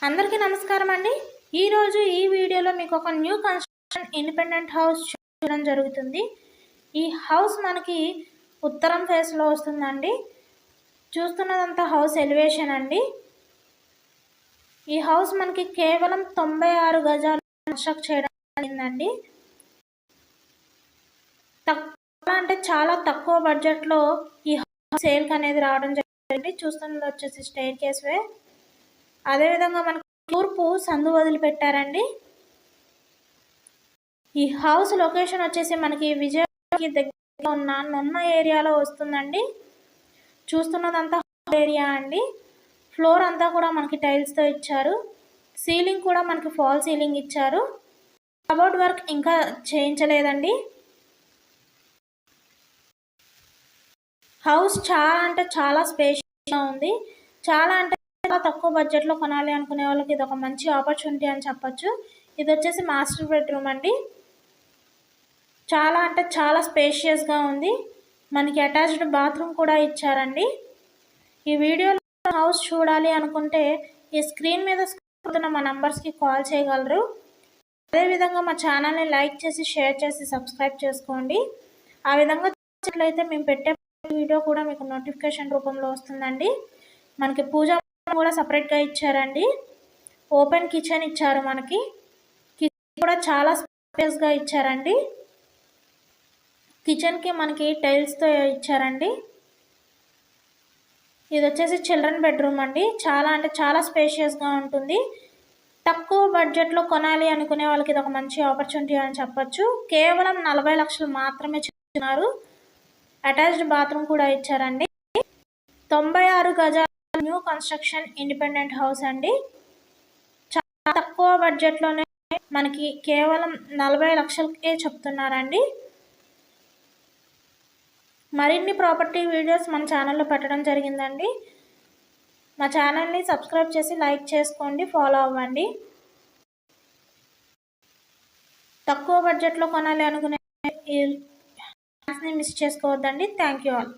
అందరికీ నమస్కారం అండి. ఈరోజు ఈ వీడియోలో మీకు ఒక న్యూ కన్స్ట్రక్షన్ ఇండిపెండెంట్ హౌస్ చూడడం జరుగుతుంది. ఈ హౌస్ మనకి ఉత్తరం ఫేస్లో వస్తుందండి. చూస్తున్నదంతా హౌస్ ఎలివేషన్ అండి. ఈ హౌస్ మనకి కేవలం 96 గజాలు కన్స్ట్రక్ట్ చేయడం జరిగిందండి. అంటే చాలా తక్కువ బడ్జెట్లో ఈ హౌస్ సేల్కి అనేది రావడం జరిగింది. చూస్తున్నది వచ్చేసి స్టెయిర్ కేస్ వే. అదేవిధంగా మనకు తూర్పు సందు వదిలిపెట్టారండి. ఈ హౌస్ లొకేషన్ వచ్చేసి మనకి విజయవాడకి దగ్గరలో ఉన్న నున్న ఏరియాలో వస్తుందండి. చూస్తున్నదంతా ఏరియా అండి. ఫ్లోర్ అంతా కూడా మనకి టైల్స్తో ఇచ్చారు. సీలింగ్ కూడా మనకి ఫాల్ సీలింగ్ ఇచ్చారు. కబోర్డ్ వర్క్ ఇంకా చేయించలేదండి. హౌస్ చాలా స్పేషియస్గా ఉంది. చాలా తక్కువ బడ్జెట్లో కొనాలి అనుకునే వాళ్ళకి ఇది ఒక మంచి ఆపర్చునిటీ అని చెప్పొచ్చు. ఇది వచ్చేసి మాస్టర్ బెడ్రూమ్ అండి. చాలా స్పేషియస్గా ఉంది. మనకి అటాచ్డ్ బాత్రూమ్ కూడా ఇచ్చారండి. ఈ వీడియోలో హౌస్ చూడాలి అనుకుంటే ఈ స్క్రీన్ మీద ఉన్న మా నంబర్స్కి కాల్ చేయగలరు. అదేవిధంగా మా ఛానల్ని లైక్ చేసి షేర్ చేసి సబ్స్క్రైబ్ చేసుకోండి. ఆ విధంగా చేసినట్లయితే మేము పెట్టే వీడియో కూడా మీకు నోటిఫికేషన్ రూపంలో వస్తుందండి. మనకి పూజ కూడా సపరేట్గా ఇచ్చారండి. ఓపెన్ కిచెన్ ఇచ్చారు. మనకి కిచెన్ కూడా చాలా స్పేస్గా ఇచ్చారండి. కిచెన్కి మనకి టైల్స్తో ఇచ్చారండి. ఇది వచ్చేసి చిల్డ్రన్ బెడ్రూమ్ అండి. చాలా స్పేషియస్గా ఉంటుంది. తక్కువ బడ్జెట్లో కొనాలి అనుకునే వాళ్ళకి ఇది ఒక మంచి ఆపర్చునిటీ అని చెప్పొచ్చు. కేవలం 40 లక్షలు మాత్రమే చెప్తున్నారు. అటాచ్డ్ బాత్రూమ్ కూడా ఇచ్చారండి. 96 గజాల న్యూ కన్స్ట్రక్షన్ ఇండిపెండెంట్ హౌస్ అండి. చాలా తక్కువ బడ్జెట్లోనే మనకి కేవలం 40 లక్షలకే చెప్తున్నారండి. మరిన్ని ప్రాపర్టీ వీడియోస్ మన ఛానల్లో పెట్టడం జరిగిందండి. మా ఛానల్ని సబ్స్క్రైబ్ చేసి లైక్ చేసుకోండి, ఫాలో అవ్వండి. తక్కువ బడ్జెట్లో కొనాలి అనుకునే మిస్ చేసుకోవద్దండి. Thank you all.